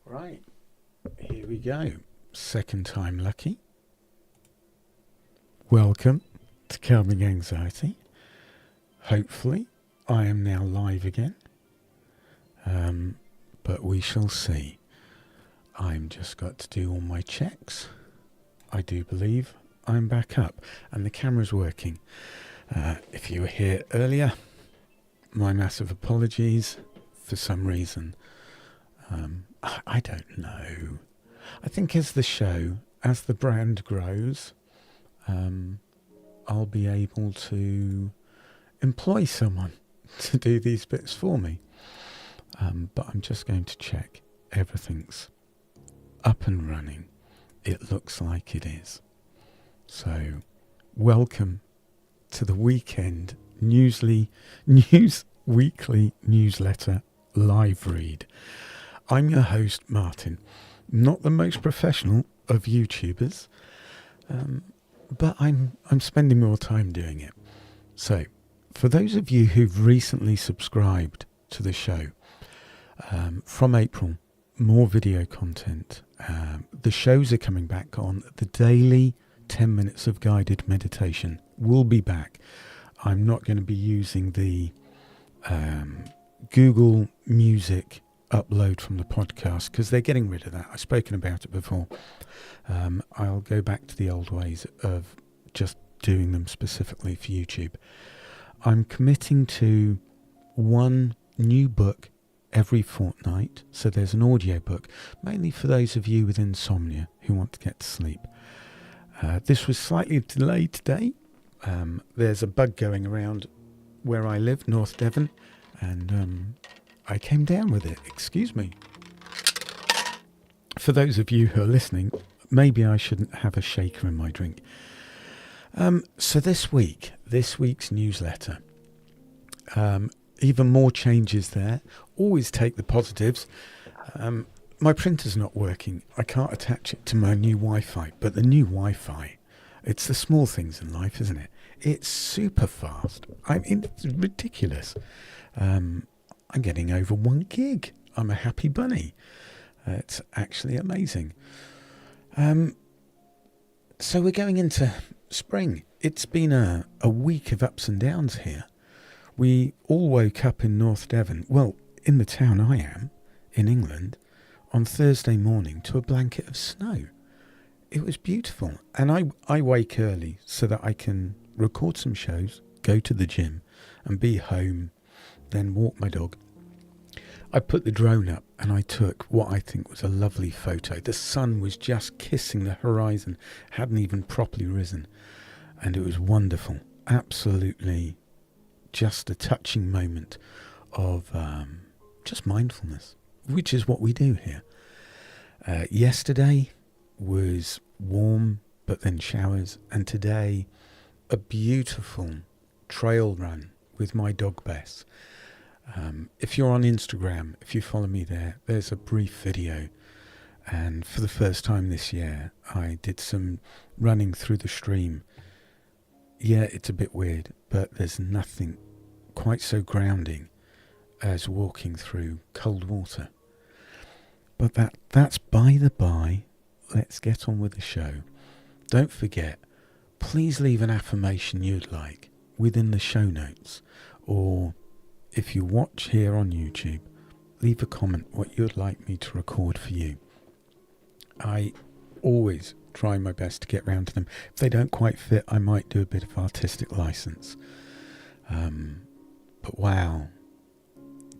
Right, here we go. Second time lucky. Welcome to Calming Anxiety. Hopefully, I am now live again. But we shall see. I'm just got to do all my checks. I do believe I'm back up and the camera's working. If you were here earlier, my massive apologies. For some reason, I don't know. I think as the brand grows, I'll be able to employ someone to do these bits for me. But I'm just going to check everything's up and running. It looks like it is. So, welcome to the weekend News Weekly Newsletter live read. I'm your host, Martin. Not the most professional of YouTubers, but I'm spending more time doing it. So, for those of you who've recently subscribed to the show, from April, more video content. The shows are coming back on. The daily 10 minutes of guided meditation will be back. I'm not going to be using the Google Music upload from the podcast because they're getting rid of that. I've spoken about it before. I'll go back to the old ways of just doing them specifically for YouTube. I'm committing to one new book every fortnight. So there's an audio book, mainly for those of you with insomnia who want to get to sleep. This was slightly delayed today. There's a bug going around where I live, North Devon, and I came down with it. Excuse me. For those of you who are listening, maybe I shouldn't have a shaker in my drink. So this week's newsletter, even more changes there. Always take the positives. My printer's not working. I can't attach it to my new Wi-Fi, but the new Wi-Fi, it's the small things in life, isn't it? It's super fast. I mean, it's ridiculous. I'm getting over 1 gig. I'm a happy bunny. It's actually amazing. So we're going into spring. It's been a week of ups and downs here. We all woke up in North Devon, well, in the town I am, in England, on Thursday morning to a blanket of snow. It was beautiful. And I wake early so that I can record some shows, go to the gym and be home, then walk my dog. I put the drone up and I took what I think was a lovely photo. The sun was just kissing the horizon, hadn't even properly risen. And it was wonderful. Absolutely just a touching moment of just mindfulness, which is what we do here. Yesterday was warm, but then showers. And today, a beautiful trail run with my dog Bess. If you're on Instagram, if you follow me there's a brief video. And for the first time this year, I did some running through the stream. Yeah, it's a bit weird, but there's nothing quite so grounding as walking through cold water. But that's by the by. Let's get on with the show. Don't forget, please leave an affirmation you'd like within the show notes, or if you watch here on YouTube, leave a comment what you'd like me to record for you. I always try my best to get round to them. If they don't quite fit, I might do a bit of artistic license. But wow,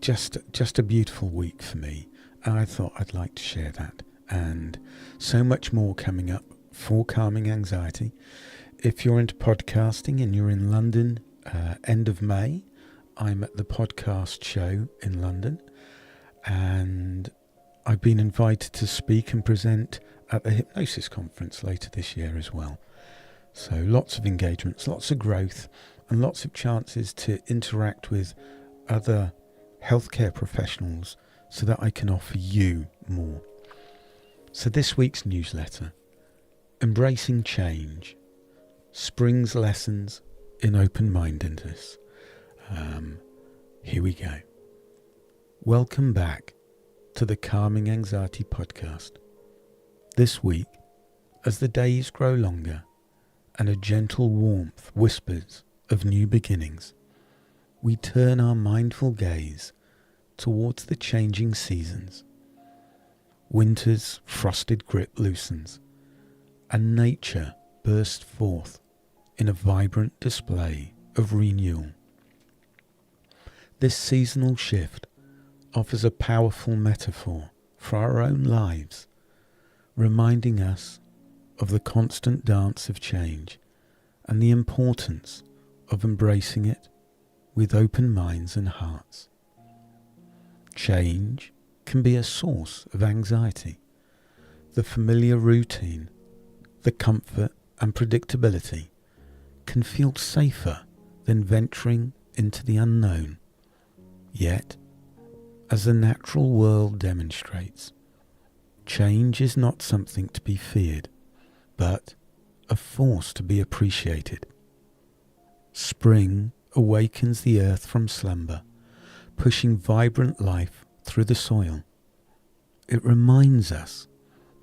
just a beautiful week for me. And I thought I'd like to share that. And so much more coming up for Calming Anxiety. If you're into podcasting and you're in London, end of May, I'm at the podcast show in London. And I've been invited to speak and present at the Hypnosis Conference later this year as well. So lots of engagements, lots of growth, and lots of chances to interact with other healthcare professionals so that I can offer you more. So this week's newsletter, Embracing Change, Spring's Lessons in Open-Mindedness. Here we go. Welcome back to the Calming Anxiety podcast. This week, as the days grow longer and a gentle warmth whispers of new beginnings, we turn our mindful gaze towards the changing seasons. Winter's frosted grip loosens, and nature bursts forth in a vibrant display of renewal. This seasonal shift offers a powerful metaphor for our own lives, reminding us of the constant dance of change and the importance of embracing it with open minds and hearts. Change can be a source of anxiety. The familiar routine, the comfort and predictability can feel safer than venturing into the unknown. Yet, as the natural world demonstrates, change is not something to be feared, but a force to be appreciated. Spring awakens the earth from slumber, pushing vibrant life through the soil. It reminds us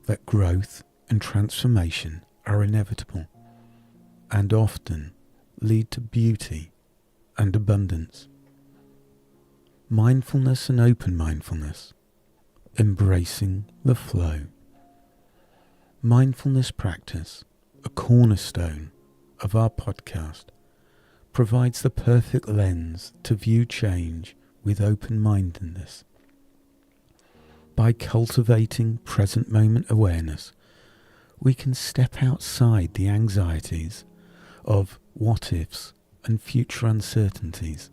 that growth and transformation are inevitable and often lead to beauty and abundance. Mindfulness and open mindfulness, embracing the flow. Mindfulness practice, a cornerstone of our podcast, provides the perfect lens to view change with open-mindedness. By cultivating present moment awareness, we can step outside the anxieties of what-ifs and future uncertainties.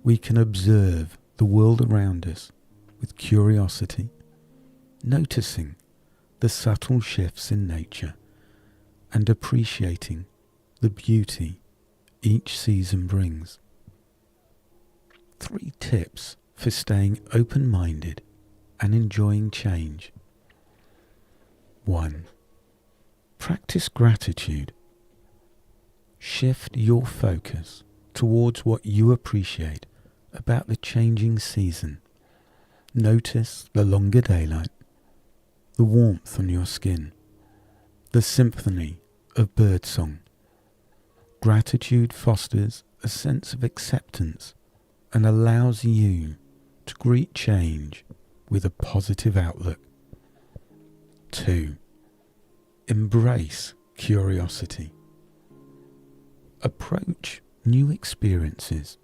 We can observe the world around us with curiosity, noticing the subtle shifts in nature and appreciating the beauty each season brings. 3 tips for staying open-minded and enjoying change. 1. Practice gratitude. Shift your focus towards what you appreciate about the changing season. Notice the longer daylight, the warmth on your skin, the symphony of birdsong. Gratitude fosters a sense of acceptance and allows you to greet change with a positive outlook. 2. Embrace curiosity. Approach new experiences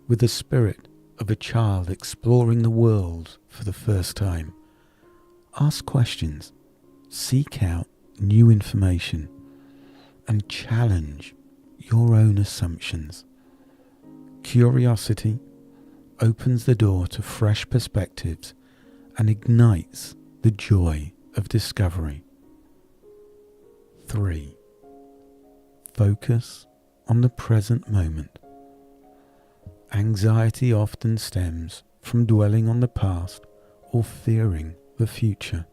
with the spirit of a child exploring the world for the first time. Ask questions, seek out new information, and challenge your own assumptions. Curiosity opens the door to fresh perspectives and ignites the joy of discovery. 3. Focus on the present moment. Anxiety often stems from dwelling on the past or fearing the future.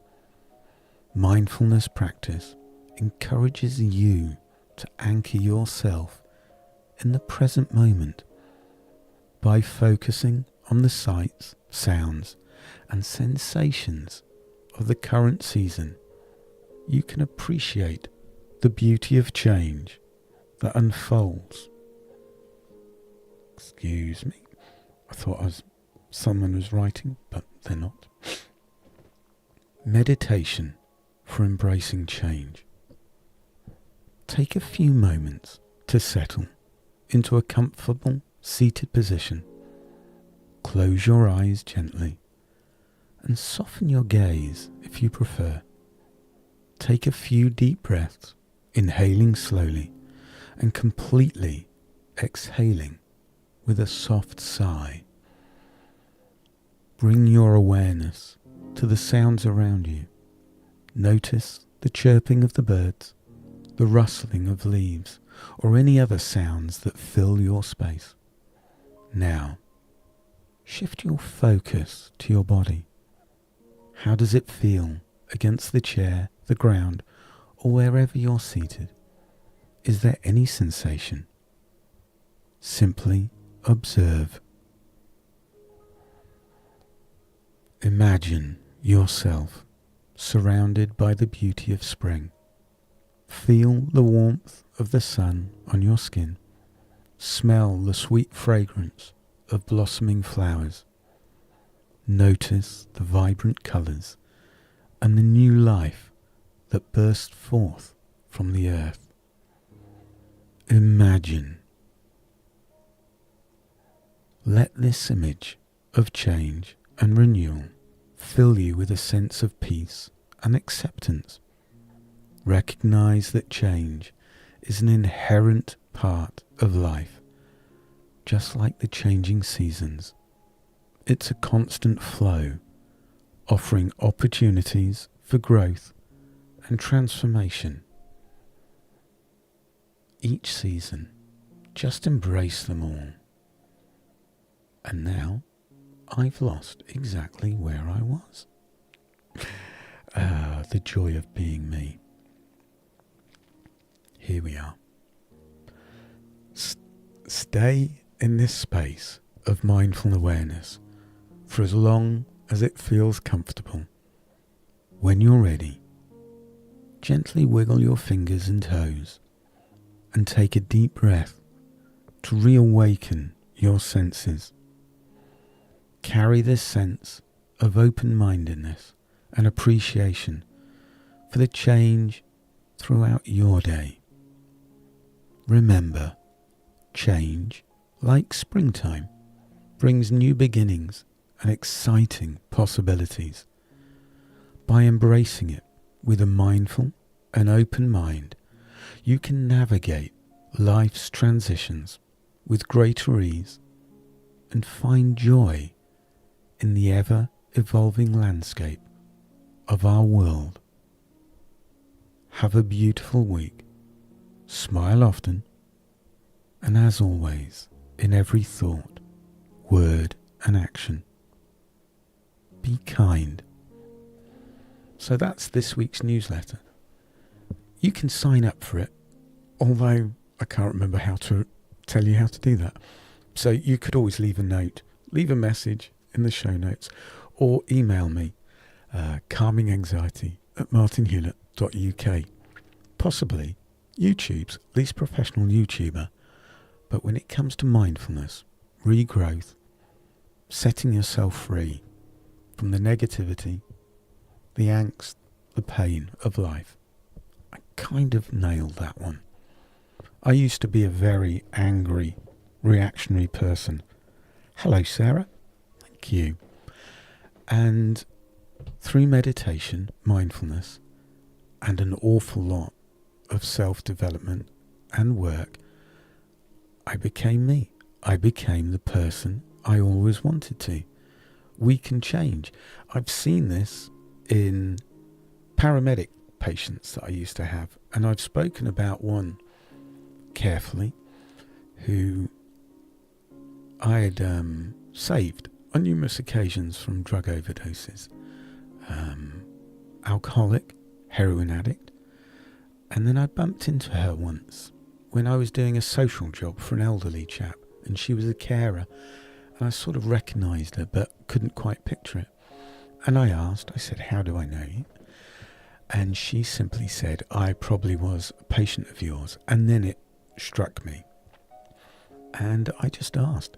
Mindfulness practice encourages you to anchor yourself in the present moment. By focusing on the sights, sounds, and sensations of the current season, you can appreciate the beauty of change that unfolds. Excuse me, I thought someone was writing, but they're not. Meditation for embracing change. Take a few moments to settle into a comfortable seated position. Close your eyes gently and soften your gaze if you prefer. Take a few deep breaths, inhaling slowly and completely exhaling with a soft sigh. Bring your awareness to the sounds around you. Notice the chirping of the birds, the rustling of leaves, or any other sounds that fill your space. Now, shift your focus to your body. How does it feel against the chair, the ground, or wherever you're seated? Is there any sensation? Simply observe. Imagine yourself surrounded by the beauty of spring. Feel the warmth of the sun on your skin. Smell the sweet fragrance of blossoming flowers. Notice the vibrant colours and the new life that burst forth from the earth. Imagine. Let this image of change and renewal fill you with a sense of peace and acceptance. Recognize that change is an inherent part of life, just like the changing seasons. It's a constant flow, offering opportunities for growth and transformation. Each season, just embrace them all. And now, I've lost exactly where I was. The joy of being me. Here we are. Stay in this space of mindful awareness for as long as it feels comfortable. When you're ready, gently wiggle your fingers and toes and take a deep breath to reawaken your senses. Carry this sense of open-mindedness and appreciation for the change throughout your day. Remember, change, like springtime, brings new beginnings and exciting possibilities. By embracing it with a mindful and open mind, you can navigate life's transitions with greater ease and find joy in the ever-evolving landscape of our world. Have a beautiful week. Smile often. And as always, in every thought, word and action, be kind. So that's this week's newsletter. You can sign up for it, although I can't remember how to tell you how to do that. So you could always leave a note, leave a message in the show notes, or email me, calminganxiety@martinhewlett.uk. Possibly YouTube's least professional YouTuber, but when it comes to mindfulness, regrowth, setting yourself free from the negativity, the angst, the pain of life, I kind of nailed that one. I used to be a very angry, reactionary person. Hello, Sarah. Thank you. And through meditation, mindfulness, and an awful lot of self-development and work, I became me. I became the person I always wanted to. We can change. I've seen this in paramedic patients that I used to have, and I've spoken about one carefully who I had saved on numerous occasions from drug overdoses. Alcoholic, heroin addict, and then I bumped into her once when I was doing a social job for an elderly chap, and she was a carer, and I sort of recognised her but couldn't quite picture it. And I said, how do I know you? And she simply said, I probably was a patient of yours. And then it struck me. And I just asked,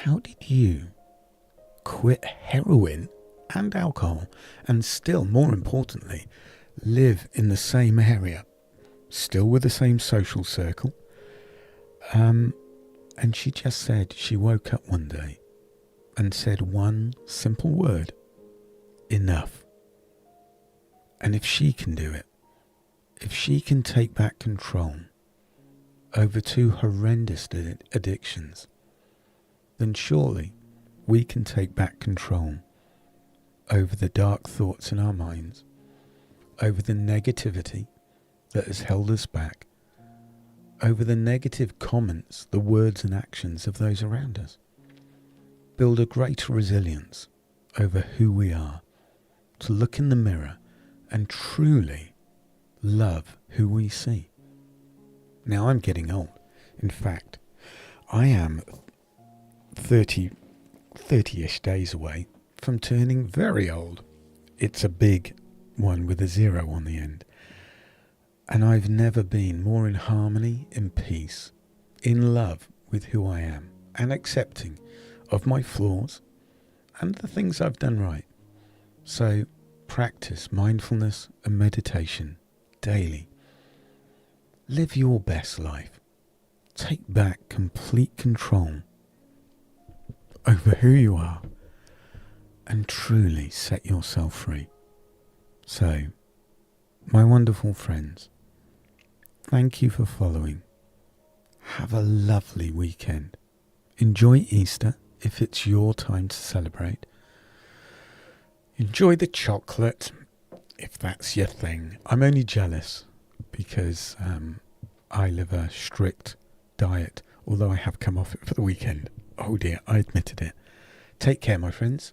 how did you quit heroin and alcohol and still, more importantly, live in the same area, still with the same social circle? And she just said she woke up one day and said one simple word: enough. And if she can do it, if she can take back control over two horrendous addictions, then surely we can take back control over the dark thoughts in our minds, over the negativity that has held us back, over the negative comments, the words and actions of those around us. Build a greater resilience over who we are, to look in the mirror and truly love who we see. Now, I'm getting old. In fact, I am 30-ish days away from turning very old. It's a big one with a 0 on the end. And I've never been more in harmony, in peace, in love with who I am, and accepting of my flaws and the things I've done right. So practice mindfulness and meditation daily. Live your best life. Take back complete control over who you are and truly set yourself free. So, my wonderful friends, thank you for following. Have a lovely weekend. Enjoy Easter if it's your time to celebrate. Enjoy the chocolate if that's your thing. I'm only jealous because I live a strict diet, although I have come off it for the weekend. Oh dear, I admitted it. Take care, my friends.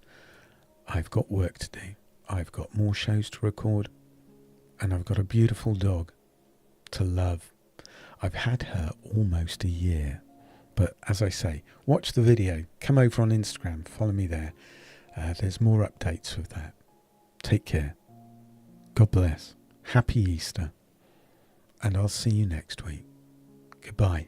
I've got work to do. I've got more shows to record. And I've got a beautiful dog to love. I've had her almost a year. But as I say, watch the video. Come over on Instagram. Follow me there. There's more updates with that. Take care. God bless. Happy Easter. And I'll see you next week. Goodbye.